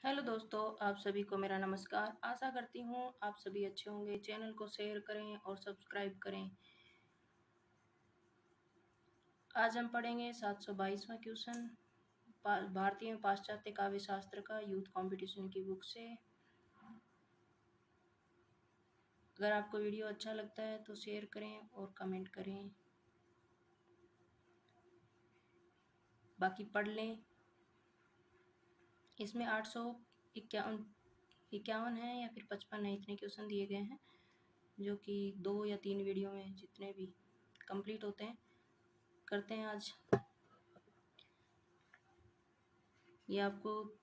Hello दोस्तों, आप सभी को मेरा नमस्कार। आशा करती हूँ आप सभी अच्छे होंगे। चैनल को शेयर करें और सब्सक्राइब करें। आज हम पढ़ेंगे 722वां क्वेश्चन भारतीय पाश्चात्य काव्य शास्त्र का यूथ कंपटीशन की बुक से। अगर आपको वीडियो अच्छा लगता है तो शेयर करें और कमेंट करें, बाकी पढ़ लें। इसमें 851 है या फिर 55 है, इतने क्वेश्चन दिए गए हैं जो कि 2 या 3 वीडियो में जितने भी कंप्लीट होते हैं करते हैं आज। ये आपको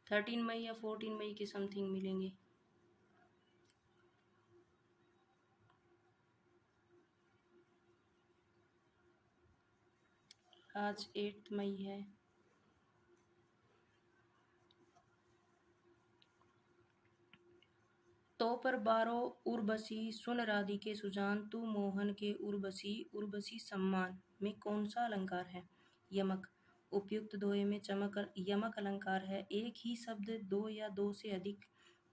13 मई या 14 मई के समथिंग मिलेंगे। आज 8 मई है। तो पर बारो उर्वशी सुन राधिके सुजान तू मोहन के उर्वशी उर्वशी सम्मान में कौन सा अलंकार है? यमक। उपयुक्त दोहे में चमक यमक अलंकार है। एक ही शब्द दो या दो से अधिक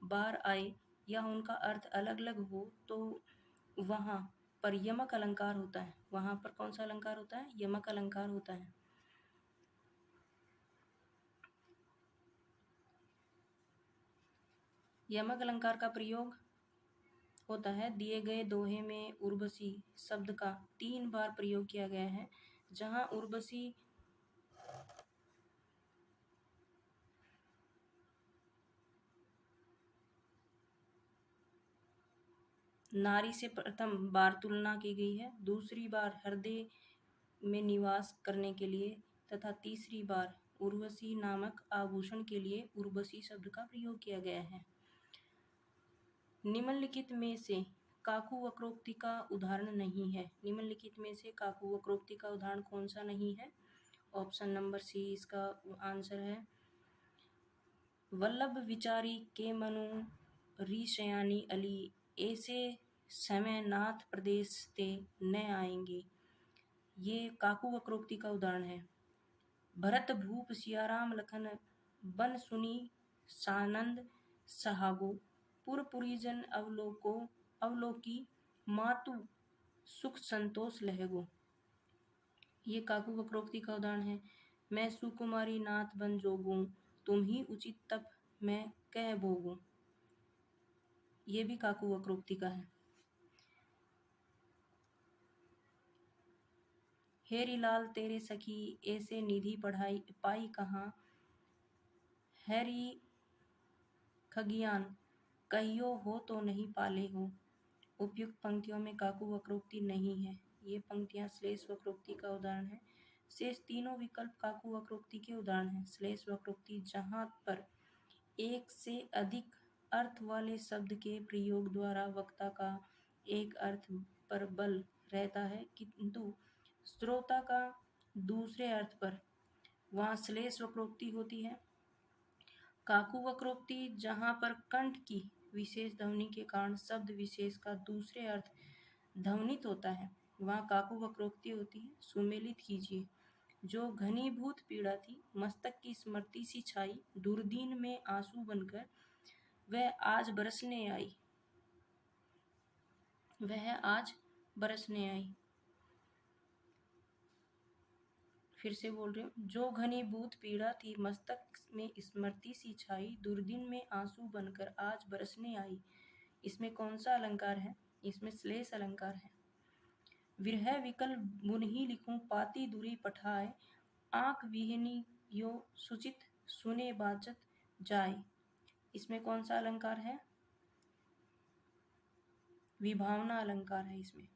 बार आए या उनका अर्थ अलग अलग हो तो वहां पर यमक अलंकार होता है। वहां पर कौन सा अलंकार होता है? यमक अलंकार होता है। यमक अलंकार का प्रयोग होता है दिए गए दोहे में उर्वशी शब्द का 3 बार प्रयोग किया गया है। जहां उर्वशी नारी से प्रथम बार तुलना की गई है, दूसरी बार हृदय में निवास करने के लिए तथा तीसरी बार उर्वशी नामक आभूषण के लिए उर्वशी शब्द का प्रयोग किया गया है। निम्नलिखित में से काकू वक्रोक्ति का उदाहरण नहीं है। निम्नलिखित में से काकू वक्रोक्ति का उदाहरण कौन सा नहीं है? ऑप्शन नंबर सी इसका आंसर है। वल्लभ विचारी के मनु ऋषयानी अली ऐसे समय नाथ प्रदेश ते न आएंगे। ये काकू वक्रोक्ति का उदाहरण है। भरत भूप सियाराम लखन बन सुनी सानंद सहागो पुर पुरीजन अवलोकी मातु सुख संतोष लहगो। ये काकू वक्रोक्ति का उदाहरण है। मैं सुकुमारी नाथ बन जोगूं तुम ही उचित तप मैं कह भोगूं। ये भी काकू वक्रोक्ति का है। हेरी लाल तेरे सखी ऐसे निधि पढ़ाई पाई कहाँ हैरी खगियान कहियो हो तो नहीं पाले हो। उपयुक्त पंक्तियों में काकू वक्रोक्ति नहीं है। ये पंक्तियां श्लेष वक्रोक्ति का उदाहरण है। शेष तीनों विकल्प काकू वक्रोक्ति के उदाहरण हैं। श्लेष वक्रोक्ति जहां पर एक से अधिक अर्थ वाले शब्द के प्रयोग द्वारा वक्ता का एक अर्थ पर बल रहता है किंतु श्रोता का दूसरे अर्थ पर, वहां श्लेष वक्रोक्ति होती है। काकू वक्रोक्ति जहां पर कंठ की विशेष ध्वनि के कारण शब्द विशेष का दूसरे अर्थ ध्वनित होता है, वहां काकू वक्रोक्ति होती है। सुमेलित कीजिए। जो घनीभूत पीड़ा थी मस्तक की स्मृति सी छाई दुर्दीन में आंसू बनकर वह आज बरसने आई। वह आज बरसने आई। फिर से बोल रही हूँ। जो घनीभूत पीड़ा थी मस्तक में स्मृति सी छाई दुर्दिन में आंसू बनकर आज बरसने आई। इसमें कौन सा अलंकार है? इसमें श्लेष अलंकार है। विरह विकल मुनहि लिखूं पाती दूरी पठाए आंख विहीनी यो सुचित सुने बाचत जाए। इसमें कौन सा अलंकार है? विभावना अलंकार है इसमें।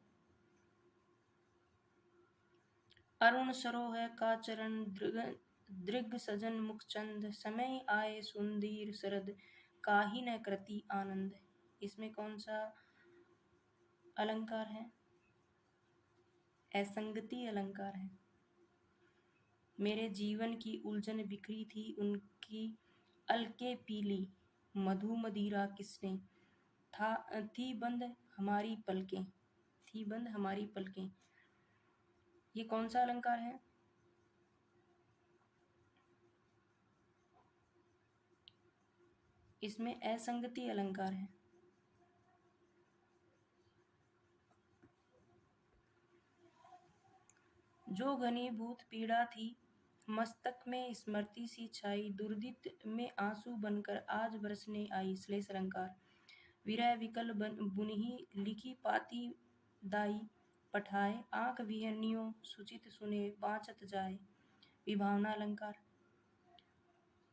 अरुण सरोह का चरण दृग सजन मुखचंद समय आए सुंदीर शरद काहि न कृति आनंद। इसमें कौन सा अलंकार है? असंगति अलंकार है। मेरे जीवन की उलझन बिखरी थी उनकी अलके पीली मधु मदिरा किसने थी बंद हमारी पलकें। थी बंद हमारी पलकें। ये कौन सा अलंकार है? इसमें असंगति अलंकार है। जो घनीभूत पीड़ा थी मस्तक में स्मृति सी छाई, दुर्दित में आंसू बनकर आज बरसने आई। श्लेष अलंकार। विरह विकल बुनही लिखी पाती दाई, पठाए आंख विहरणियों सुचित सुने बाँचत जाए। विभावना अलंकार।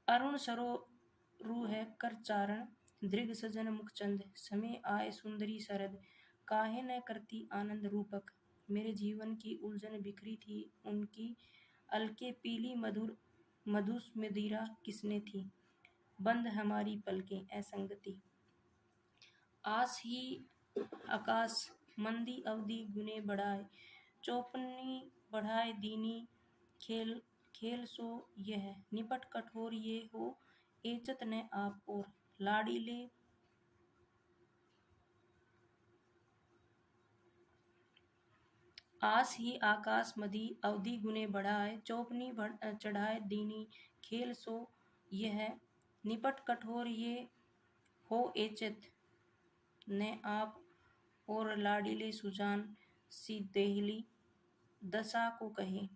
अरुण सरोरूह कर चारण, दृग सजन मुखचंद, समय आए सुंदरी शरद, काहे न करती आनंद रूपक। मेरे जीवन की उलझन बिखरी थी उनकी, अलके पीली मधुर मधुस मदिरा किसने थी, बंद हमारी पलकें असंगति। आस ही आकाश मंदी अवधि गुने बढ़ाए, चौपनी बढ़ाए दीनी खेल खेल सो यह, निपट कठोर ये हो एचत न आप और, लाड़ीले आस ही आकाश मदी अवधि गुने बढ़ाए, चौपनी चढ़ाए दीनी खेल सो यह, निपट कठोर ये हो एचत न आप और, लाडीले सुजान सी देहली दशा को कहे।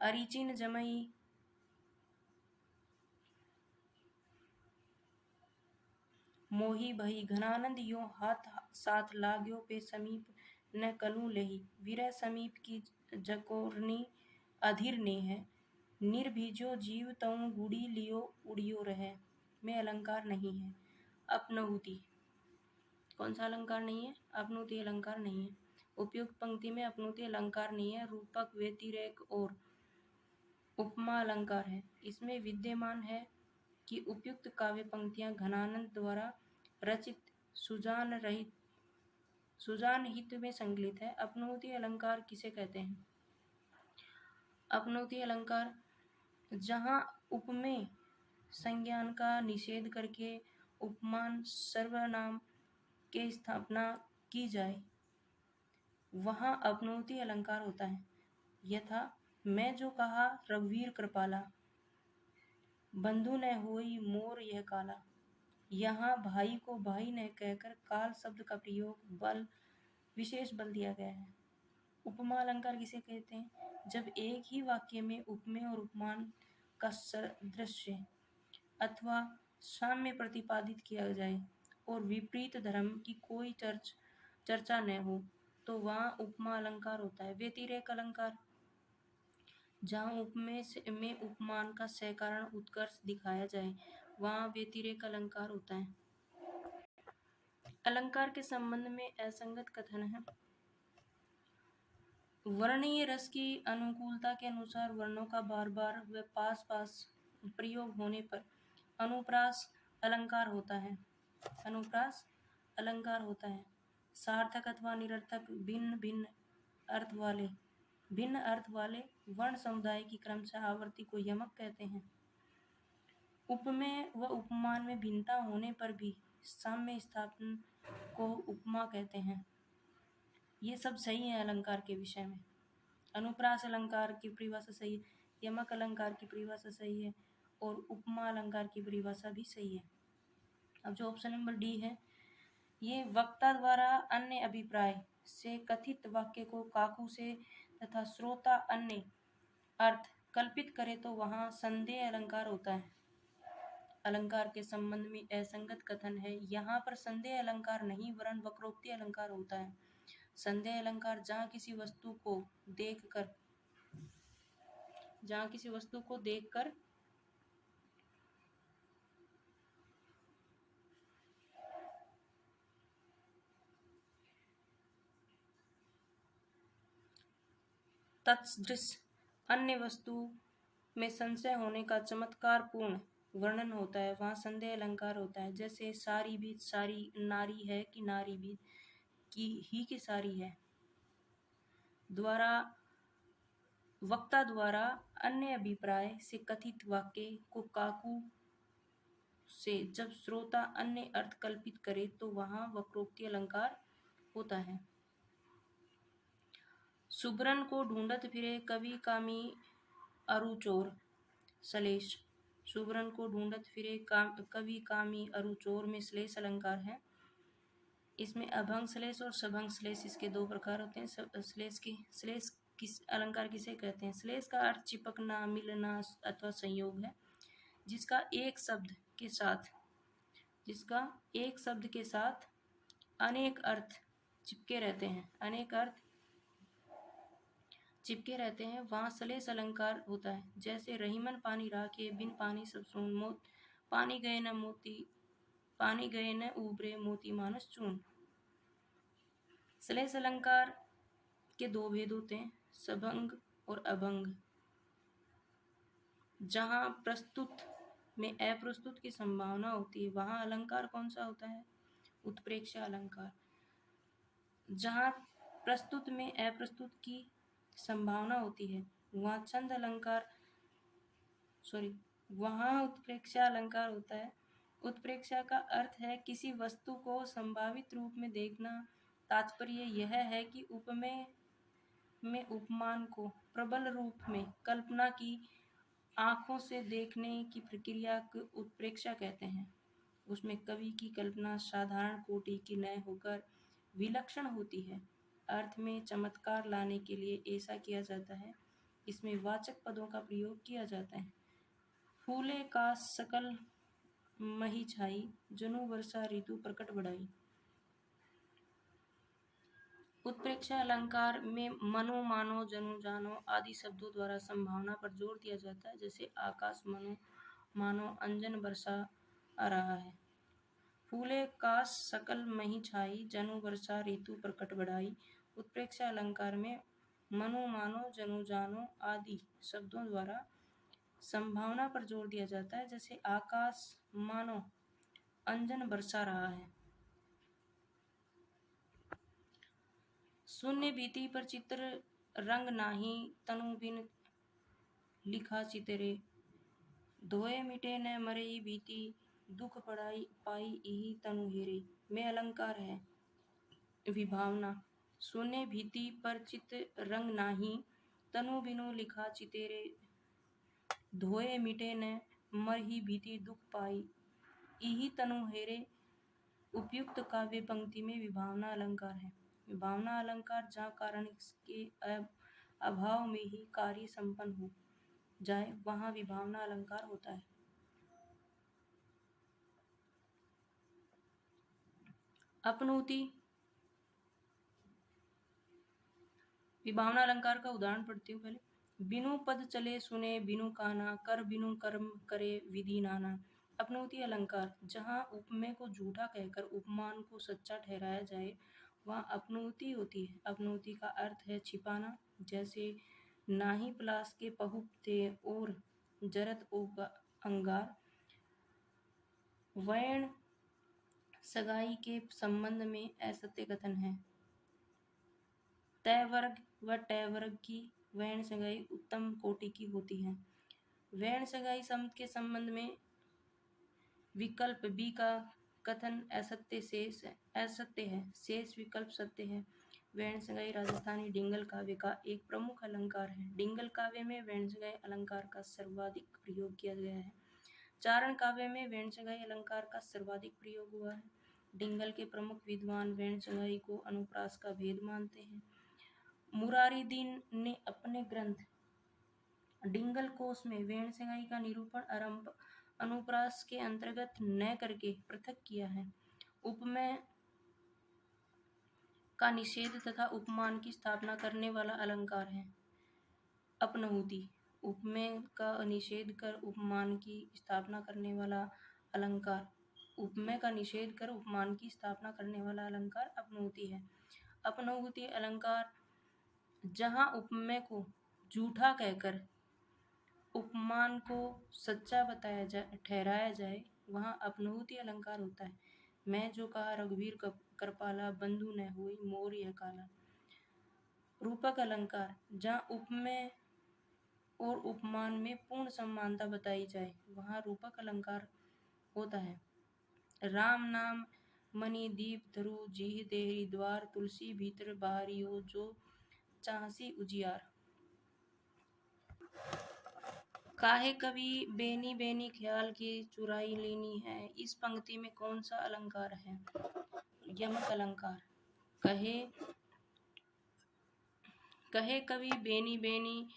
अरिचिन जमई मोही भई, घनानंद यो हाथ साथ लाग्यो पे समीप न कलू लही। विरह समीप की जकोरनी अधीर ने है, निर्भिजो जीव तऊ गुड़ी लियो उड़ियो रहे। में अलंकार नहीं है। अपनहुति। कौन सा अलंकार नहीं है? अपनुति अलंकार नहीं है। उपयुक्त पंक्ति में अपनुति अलंकार नहीं है। रूपक, व्यतिरेक और उपमा अलंकार है। इसमें विद्यमान है कि उपयुक्त काव्य पंक्तियां घनानंद द्वारा रचित सुजान हित में संकलित है। अपनौती अलंकार किसे कहते हैं? अपनौती अलंकार जहाँ उपमेय संज्ञान का निषेध करके उपमान सर्वनाम के स्थापना की जाए वहाँ अपनौती अलंकार होता है। यथा मैं जो कहा रघुवीर कृपाला, बंधु न होई मोर यह काला। यहाँ भाई को भाई न कहकर काल शब्द का प्रयोग विशेष बल दिया गया है। उपमा अलंकार किसे कहते हैं? जब एक ही वाक्य में उपमेय और उपमान का सादृश्य अथवा साम्य प्रतिपादित किया जाए और विपरीत धर्म की कोई चर्चा न हो तो वहाँ उपमा अलंकार होता है। व्यतिरेक अलंकार जहाँ उपमेय में उपमान का सकारण उत्कर्ष दिखाया जाए वहाँ व्यतिरेक अलंकार होता है। अलंकार के संबंध में असंगत कथन है। वर्णीय रस की अनुकूलता के अनुसार वर्णों का बार बार व पास पास प्रयोग होने पर अनुप्रास अलंकार होता है। अनुप्रास अलंकार होता है। सार्थक अथवा निरर्थक भिन्न अर्थ वाले वर्ण समुदाय की क्रमशः आवर्ती को यमक कहते हैं। उपमेय व उपमान में भिन्नता होने पर भी साम्य स्थापन को उपमा कहते हैं। ये सब सही है अलंकार के विषय में। अनुप्रास अलंकार की परिभाषा सही है, यमक अलंकार की परिभाषा सही है और उपमा अलंकार की परिभाषा भी सही है। अब जो ऑप्शन नंबर डी है, ये वक्ता द्वारा अन्य अभिप्राय से कथित वाक्य को काकू से तथा श्रोता अन्य अर्थ कल्पित करे तो वहाँ संदेह अलंकार होता है। अलंकार के संबंध में असंगत कथन है। यहाँ पर संदेह अलंकार नहीं वरन वक्रोक्ति अलंकार होता है। संदेह अलंकार जहाँ किसी वस्तु को देखकर तत्सदृश अन्य वस्तु में संशय होने का चमत्कार पूर्ण वर्णन होता है वहाँ संदेह अलंकार होता है। जैसे सारी भी सारी नारी है कि नारी भी की सारी है। वक्ता द्वारा अन्य अभिप्राय से कथित वाक्य को काकू से जब श्रोता अन्य अर्थ कल्पित करे तो वहाँ वक्रोक्ति अलंकार होता है। सुबरन को ढूंढत फिरे कवि कामी अरुचोर। सलेश। सुबरन को ढूंढत फिरे कवि कामी अरु चोर में श्लेष अलंकार है। इसमें अभंग श्लेष और सभंग श्लेष इसके दो प्रकार होते हैं। श्लेष किस अलंकार किसे कहते हैं? श्लेष का अर्थ चिपकना, मिलना अथवा संयोग है, जिसका एक शब्द के साथ अनेक अर्थ चिपके रहते हैं, वहाँ श्लेष अलंकार होता है। जैसे रहीमन पानी राखे, बिन पानी सब सून, पानी गए न उबरे, मोती मानस चून। श्लेष अलंकार के दो भेद होते हैं, सभंग और अभंग। जहाँ प्रस्तुत में अप्रस्तुत की संभावना होती है, वहाँ अलंकार कौन सा होता है? उत्प्रेक्षा अलंकार। जहाँ प्रस्तुत में अप्रस्तुत की संभावना होती है, वहाँ उत्प्रेक्षा अलंकार होता है। उत्प्रेक्षा का अर्थ है किसी वस्तु को संभावित रूप में देखना। तात्पर्य यह है कि उपमेय में उपमान को प्रबल रूप में कल्पना की आंखों से देखने की प्रक्रिया को उत्प्रेक्षा कहते हैं। उसमें कवि की कल्पना साधारण कोटि की न होकर विलक्षण होती है। अर्थ में चमत्कार लाने के लिए ऐसा किया जाता है। इसमें वाचक पदों का प्रयोग किया जाता है। फूले का सकल मही छाई, जनु वर्षा ऋतु प्रकट बढ़ाई। उत्प्रेक्षा अलंकार में मनो, मानो, जनु, जानो आदि शब्दों द्वारा संभावना पर जोर दिया जाता है। जैसे आकाश मनो, मानो अंजन बरसा आ रहा है। फूले का सकल मही छाई, जनु वर्षा ऋतु प्रकट बढ़ाई। उत्प्रेक्षा अलंकार में मनो, मानो, जनु, जानो आदि शब्दों द्वारा संभावना पर जोर दिया जाता है। जैसे आकाश मानो अंजन बरसा रहा है। शून्य भीति पर चित्र रंग नाही, तनु बिन लिखा चितरे। धोए मिटे न मरई भीति, दुख पाई इही तनु हेरे। में अलंकार है विभावना। शून्य भीति पर चित रंग नाही, तनु बिनु लिखा चितेरे। धोए मिटे न मरही भीति, दुख पाई इही तनु हेरे। उपयुक्त काव्य पंक्ति में विभावना अलंकार है। विभावना अलंकार जहाँ कारण के अभाव में ही कार्य संपन्न हो जाए, वहाँ विभावना अलंकार होता है। अपनौति। विभावना अलंकार का उदाहरण पढ़ती हूँ पहले। बिनु पद चले सुने बिनु काना, कर बिनु कर्म करे विधि नाना। अपनौति अलंकार जहाँ उपमेय को झूठा कहकर उपमान को सच्चा ठहराया जाए, वहाँ अपनौति होती है। अपनौति का अर्थ है छिपाना। जैसे नाही पलास के पहुप थे और जरत अंगार। वर्ण सगाई के संबंध में असत्य कथन है। तय वर्ग व टय वर्ग की वर्ण सगाई उत्तम कोटि की होती है। वर्ण सगाई शब्द के संबंध में विकल्प बी का कथन असत्य है, शेष विकल्प सत्य है। वर्ण सगाई राजस्थानी डिंगल काव्य का एक प्रमुख अलंकार है। डिंगल काव्य में वर्ण सगाई अलंकार का सर्वाधिक प्रयोग किया गया है। चारण काव्य में वर्ण सगाई अलंकार का सर्वाधिक प्रयोग हुआ है। डिंगल के प्रमुख विद्वान वर्ण सगाई को अनुप्रास का भेद मानते हैं। मुरारी दीन ने अपने ग्रंथ डिंगल कोश में वर्ण सगाई का निरूपण अनुप्रास के अंतर्गत न करके पृथक किया है। उपमेय का निषेध तथा उपमान की स्थापना करने वाला अलंकार है अपनहुति। उपमेय का निषेध कर उपमान की स्थापना करने वाला अलंकार उपमेय का निषेध कर उपमान की स्थापना करने वाला अलंकार अपनहुति है। अपनहुति अलंकार जहाँ उपमेय को झूठा कहकर उपमान को सच्चा ठहराया जाए, वहाँ अपनहुति अलंकार होता है। मैं जो कहा रघुवीर कृपाला, बंधु न हुई मोर यह काला। रूपक अलंकार जहाँ उपमेय और उपमान में पूर्ण समानता बताई जाए, वहाँ रूपक अलंकार होता है। राम नाम मणि दीप धरु, जीह देहरी द्वार, तुलसी भीतर बाहरियो, जो चाहसी उजियार। काहे कभी बेनी बेनी ख्याल की चुराई लेनी है, इस पंक्ति में कौन सा अलंकार है? यमक अलंकार। कहे कहे कभी बेनी बेनी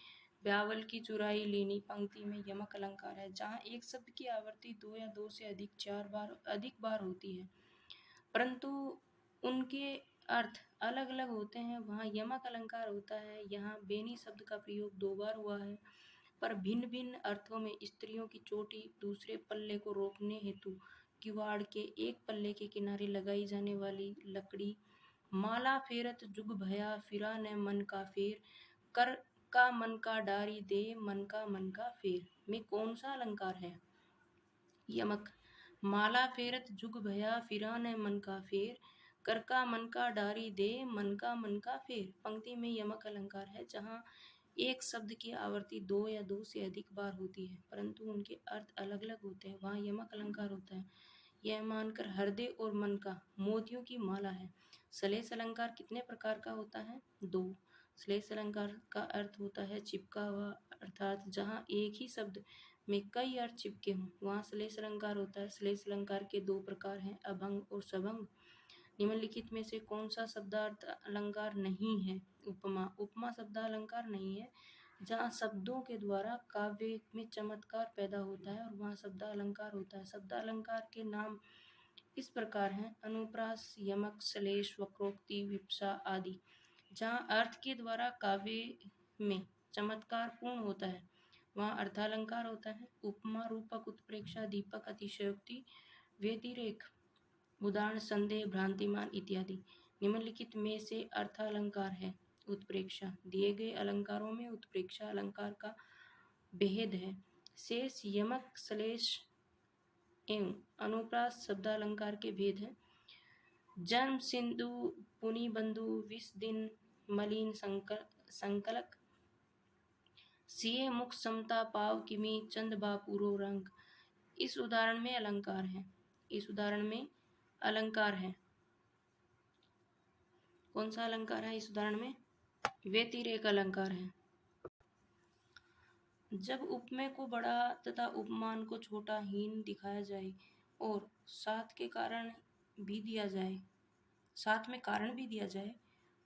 ब्यावल की चुराई लेनी पंक्ति में यमक अलंकार है। जहाँ एक शब्द की आवृत्ति दो या दो से अधिक बार होती है, परंतु उनके अर्थ अलग अलग होते हैं, वहाँ यमक अलंकार होता है। यहाँ बेनी शब्द का प्रयोग 2 बार हुआ है, पर भिन्न भिन्न अर्थों में। स्त्रियों की चोटी दूसरे पल्ले को रोकने हेतु किवाड़ के एक पल्ले के किनारे लगाई जाने वाली लकड़ी। माला फेरत जुग भया फिरा न मन का फेर, कर का मन का डारी दे मन का फेर में कौन सा अलंकार है? यमक। माला फेरत जुग भया फिरा न मन का फेर, कर का मन का डारी दे मन का फेर पंक्ति में यमक अलंकार है। जहाँ एक शब्द की आवृत्ति 2 या 2 से अधिक बार होती है, परंतु उनके अर्थ अलग अलग होते हैं, वहाँ यमक अलंकार होता है। यह मानकर हृदय और मन का मोतियों की माला है। श्लेष अलंकार कितने प्रकार का होता है? 2। श्लेष अलंकार का अर्थ होता है चिपका हुआ, अर्थात जहाँ एक ही शब्द में कई अर्थ चिपके हों, वहाँ श्लेष अलंकार होता है। श्लेष अलंकार के 2 प्रकार हैं, अभंग और सभंग। निम्नलिखित में से कौन सा शब्दार्थ अलंकार नहीं है? उपमा। उपमा शब्दालंकार नहीं है। जहाँ शब्दों के द्वारा काव्य में चमत्कार पैदा होता है और वहाँ शब्दालंकार होता है। शब्दालंकार के नाम इस प्रकार हैं: अनुप्रास, यमक, श्लेष, वक्रोक्ति, विवक्षा आदि। जहाँ अर्थ के द्वारा काव्य में चमत्कार पूर्ण होता है, वहाँ अर्थालंकार होता है। उपमा, रूपक, उत्प्रेक्षा, दीपक, अतिशयोक्ति, व्यतिरेक। उदाहरण संदेह, भ्रांतिमान इत्यादि। निम्नलिखित में से अर्थालंकार है उत्प्रेक्षा। दिए गए अलंकारों में उत्प्रेक्षा अलंकार का भेद है। शेष यमक, श्लेष एवं अनुप्रास शब्दालंकार के भेद हैं। जन्म सिंधु पुनि बंधु विष दिन मलिन संकलक, सिए मुख समता पाव किमी चंद बापुरो रंग। इस उदाहरण में अलंकार है। कौन सा अलंकार है इस उदाहरण में? व्यतिरेक अलंकार है। जब उपमेय को बड़ा तथा उपमान को छोटा हीन दिखाया जाए और साथ में कारण भी दिया जाए,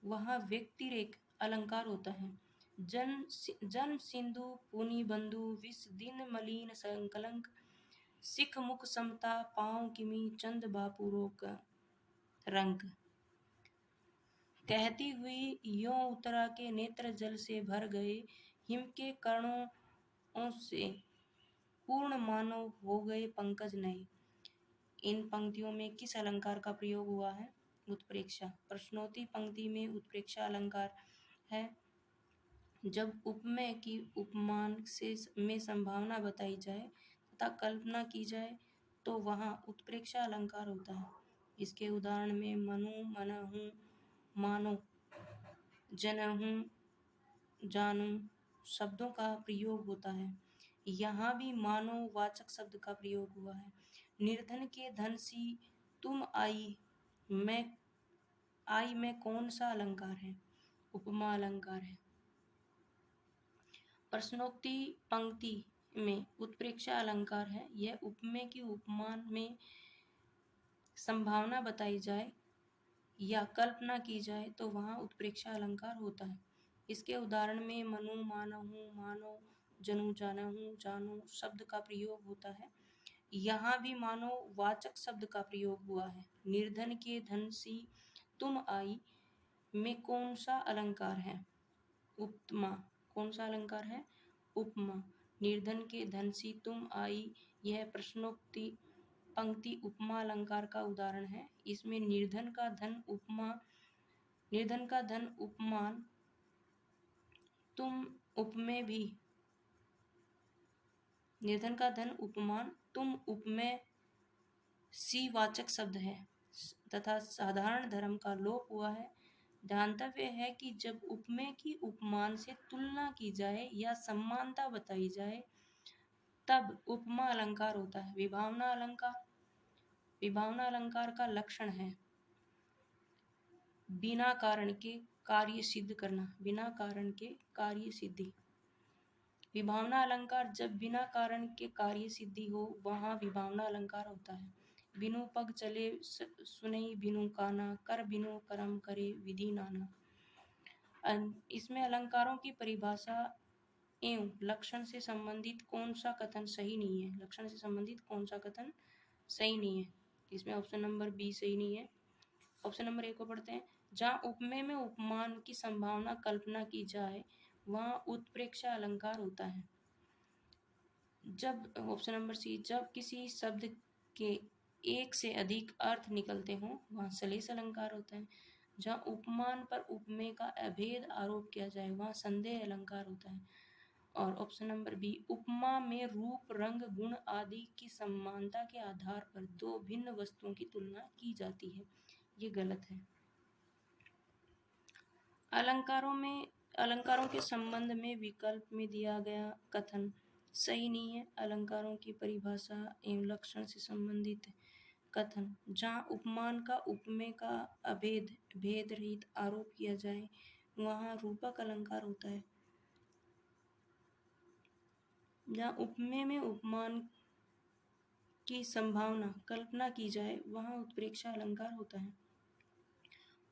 वहाँ व्यतिरेक अलंकार होता है। जन्म सिंधु पुनि बंधु विष दिन मलिन संकलंक, सिख मुख समता पाँव किमी चंद बापुरो का रंग। कहती हुई यों उतरा के नेत्र जल से भर गए, हिम के कणों से पूर्ण मानो हो गए पंकज नए। इन पंक्तियों में किस अलंकार का प्रयोग हुआ है? उत्प्रेक्षा। प्रश्नोत्तरी पंक्ति में उत्प्रेक्षा अलंकार है। जब उपमेय की उपमान में संभावना बताई जाए तथा कल्पना की जाए तो वहाँ उत्प्रेक्षा अलंकार होता है। इसके उदाहरण में मनु, मनहु, मानो, जनहु, जानू शब्दों का प्रयोग होता है। यहाँ भी मानो वाचक शब्द का प्रयोग हुआ है। निर्धन के धन सी तुम आई में कौन सा अलंकार है? उपमा अलंकार है। प्रश्नोक्ति पंक्ति में उत्प्रेक्षा अलंकार है। यह उपमेय की उपमान में संभावना बताई जाए या कल्पना की जाए तो वहाँ उत्प्रेक्षा अलंकार होता है। इसके उदाहरण में मनु, मानहु, मानो, जनु, जानहु, जानू शब्द का प्रयोग होता है। यहाँ भी मानो वाचक शब्द का प्रयोग हुआ है। निर्धन के धन सी तुम आई में कौन सा अलंकार है? उपमा। कौन सा अलंकार है? उपमा। निर्धन के धन सी तुम आई, यह प्रश्नोक्ति पंक्ति उपमा अलंकार का उदाहरण है। इसमें निर्धन का धन उपमान, तुम उपमेय भी। निर्धन का धन उपमान, तुम उपमेय सी वाचक शब्द है तथा साधारण धर्म का लोप हुआ है। ध्यातव्य है कि जब उपमेय की उपमान से तुलना की जाए या समानता बताई जाए तब उपमा अलंकार होता है। विभावना अलंकार का लक्षण है बिना कारण के कार्य सिद्ध करना। बिना कारण के कार्य सिद्धि। विभावना अलंकार जब बिना कारण के कार्य सिद्धि हो वहाँ विभावना अलंकार होता है। बिनु पग चले सुनई बिनु काना, कर बिनु कर्म करे विधि नाना। इसमें अलंकारों की परिभाषा एवं लक्षण से संबंधित कौन सा कथन सही नहीं है, लक्षण से संबंधित कौन सा कथन सही नहीं है। इसमें ऑप्शन नंबर बी सही नहीं है। ऑप्शन नंबर ए को पढ़ते हैं। जहाँ उपमेय में उपमान की संभावना कल्पना की जाए वहाँ उत्प्रेक्षा अलंकार होता है। जब ऑप्शन नंबर सी, जब किसी शब्द के एक से अधिक अर्थ निकलते हों वहाँ सलेस अलंकार होता है। जहाँ उपमान पर उपमेय का अभेद आरोप किया जाए वहाँ संदेह अलंकार होता है। और ऑप्शन नंबर बी, उपमा में रूप रंग गुण आदि की समानता के आधार पर दो भिन्न वस्तुओं की तुलना की जाती है, ये गलत है। अलंकारों के संबंध में विकल्प में दिया गया कथन सही नहीं है। अलंकारों की परिभाषा एवं लक्षण से संबंधित कथन जहाँ उपमान का उपमेय का भेद रहित आरोप किया जाए वहाँ रूपक अलंकार होता है। जहाँ उपमेय में उपमान की संभावना कल्पना की जाए वहाँ उत्प्रेक्षा अलंकार होता है।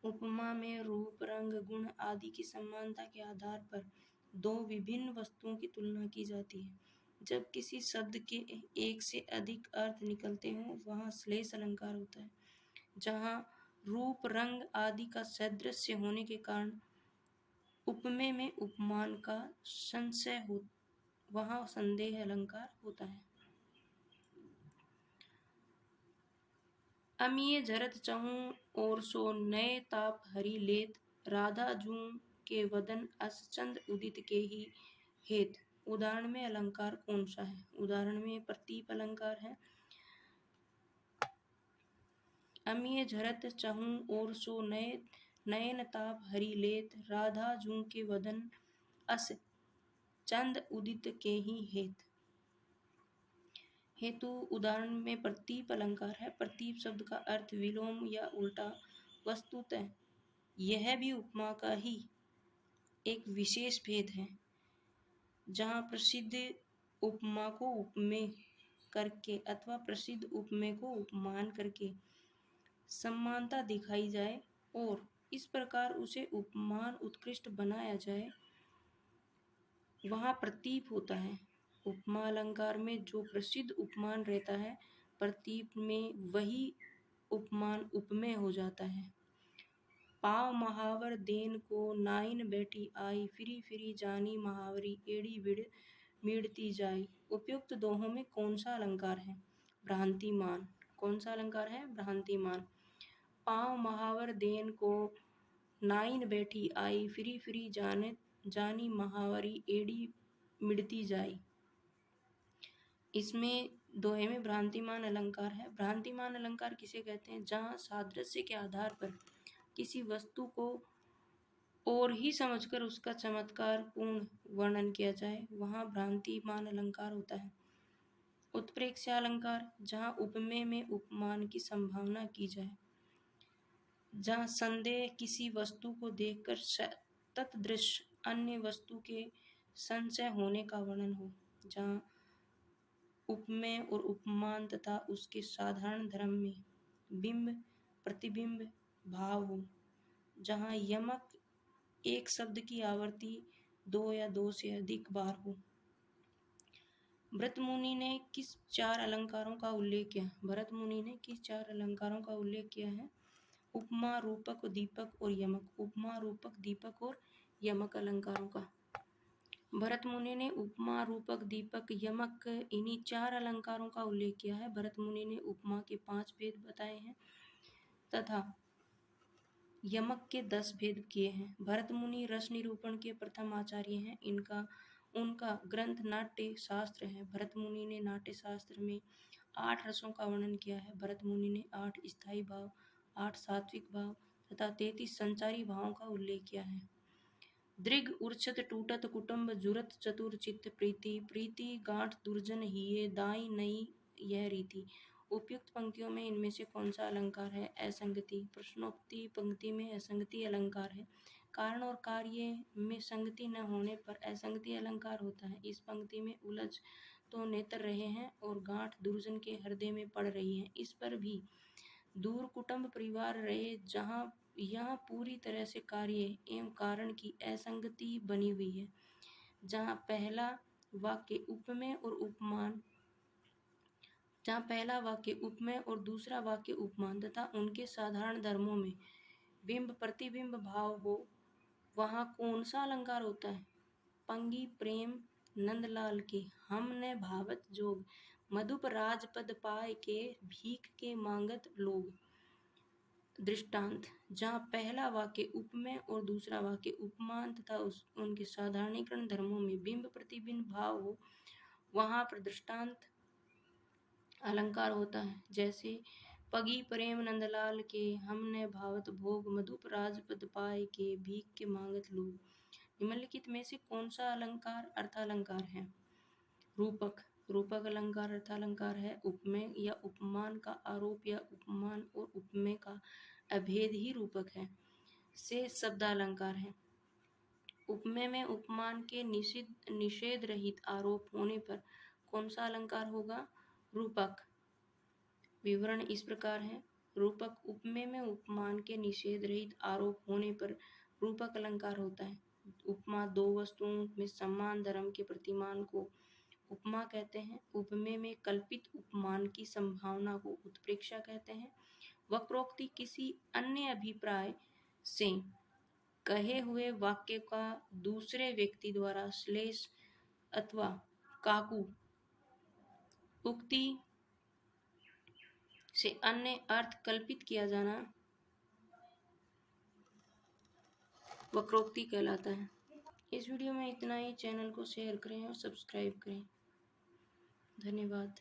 उपमा में रूप रंग गुण आदि की समानता के आधार पर दो विभिन्न वस्तुओं की तुलना की जाती है। जब किसी शब्द के एक से अधिक अर्थ निकलते हों वहाँ श्लेष अलंकार होता है। जहाँ रूप रंग आदि का सादृश्य होने के कारण उपमेय में उपमान का संशय हो वहाँ संदेह अलंकार होता है। अमिये झरत चहूँ और सो नए ताप हरि लेत, राधा जूं के वदन अस चंद उदित के ही हेत। उदाहरण में अलंकार कौन सा है? उदाहरण में प्रतीप अलंकार है। अमिये झरत चहूँ और सो नयन ताप हरि लेत, राधा जूं के वदन अस चंद उदित के ही हेत। हेतु उदाहरण में प्रतीप अलंकार है। प्रतीप शब्द का अर्थ विलोम या उल्टा वस्तुतः यह भी उपमा का ही एक विशेष भेद है। जहाँ प्रसिद्ध उपमा को उपमेय करके अथवा प्रसिद्ध उपमेय को उपमान करके समानता दिखाई जाए और इस प्रकार उसे उपमान उत्कृष्ट बनाया जाए वहाँ प्रतीप होता है। उपमा अलंकार में जो प्रसिद्ध उपमान रहता है प्रतीप में वही उपमान उपमेय हो जाता है। पाव महावर देन को नाइन बैठी आई, फिरी फिरी जानी महावरी एड़ी बिड़ मिड़ती जाई। उपयुक्त दोहों में कौन सा अलंकार है? भ्रांतिमान। कौन सा अलंकार है? भ्रांतिमान। पाव महावर देन को नाइन बैठी आई, फिरी फिरी जानी महावरी एड़ी मिड़ती जाई। इसमें दोहे में भ्रांतिमान अलंकार है। भ्रांतिमान अलंकार किसे कहते हैं? जहाँ सादृश्य के आधार पर किसी वस्तु को और ही समझकर उसका चमत्कार पूर्ण वर्णन किया जाए वहाँ भ्रांतिमान अलंकार होता है। उत्प्रेक्षा अलंकार जहाँ उपमेय में उपमान की संभावना की जाए, जहाँ संदेह किसी वस्तु को देखकर तत्दृश अन्य वस्तु के संशय होने का वर्णन हो, जहाँ उपमेय और उपमान तथा उसके साधारण धर्म में बिंब प्रतिबिंब भाव हो, जहाँ यमक एक शब्द की आवृत्ति दो या दो से अधिक बार हो। भरत मुनि ने किस चार अलंकारों का उल्लेख किया? भरत मुनि ने किस चार अलंकारों का उल्लेख किया है? उपमा, रूपक, दीपक और यमक। उपमा, रूपक, दीपक और यमक अलंकारों का भरत मुनि ने उपमा, रूपक, दीपक, यमक इन्हीं चार अलंकारों का उल्लेख किया है। भरत मुनि ने उपमा के 5 भेद बताए हैं तथा यमक के 10 भेद किए हैं। भरत मुनि रस निरूपण के प्रथम आचार्य हैं। उनका ग्रंथ नाट्य शास्त्र है। भरत मुनि ने नाट्य शास्त्र में 8 रसों का वर्णन किया है। भरत मुनि ने 8 स्थायी भाव, 8 सात्विक भाव तथा 33 संचारी भावों का उल्लेख किया है। दृग उर्छत टूटत कुटुम्ब जुरत चतुर चित्त प्रीति, प्रीति गांठ दुर्जन हिये दाई नई यह रीति। उपयुक्त पंक्तियों में इनमें से कौन सा अलंकार है? असंगति। प्रश्नोक्ति पंक्ति में असंगति अलंकार है। कारण और कार्य में संगति न होने पर असंगति अलंकार होता है। इस पंक्ति में उलझ तो नेत्र रहे हैं और गांठ दुर्जन के हृदय में पड़ रही है। इस पर भी दूर कुटुंब परिवार रहे, जहाँ यहाँ पूरी तरह से कार्य एवं कारण की असंगति बनी हुई है। जहाँ पहला वाक्य उपमेय और दूसरा वाक्य उपमान तथा उनके साधारण धर्मों में बिंब प्रतिबिंब भाव हो, वहाँ कौन सा अलंकार होता है? पंगी प्रेम नंदलाल के हमने भावत जोग, मधुप राजपद पाए के भीख के मांगत लोग। दृष्टांत। जहाँ पहला वाक्य उपमेय और दूसरा वाक्य उपमान तथा उनके साधारणीकरण धर्मों में बिंब प्रतिबिंब भाव हो, वहाँ पर दृष्टांत अलंकार होता है। जैसे पगी प्रेम नंदलाल के हमने भावत भोग, मधुप राजपद पाए के भीख के मांगत लोग। निम्नलिखित में से कौन सा अलंकार अर्थालंकार है? रूपक। रूपक अलंकार अर्थालंकार है। उपमेय या उपमान का आरोप या उपमान और उपमेय का अभेद ही रूपक है। से शब्दालंकार है। उपमेय में उपमान के निषेध रहित आरोप होने पर कौन सा अलंकार होगा? रूपक। विवरण इस प्रकार है। रूपक उपमेय में उपमान के निषेध रहित आरोप होने पर रूपक अलंकार होता है। उपमा दो वस्तुओं में समान धर्म के प्रतिमान को उपमा कहते हैं। उपमेय में कल्पित उपमान की संभावना को उत्प्रेक्षा कहते हैं। वक्रोक्ति किसी अन्य अभिप्राय से कहे हुए वाक्य का दूसरे व्यक्ति द्वारा श्लेष अथवा काकू उक्ति से अन्य अर्थ कल्पित किया जाना वक्रोक्ति कहलाता है। इस वीडियो में इतना ही। चैनल को शेयर करें और सब्सक्राइब करें। धन्यवाद।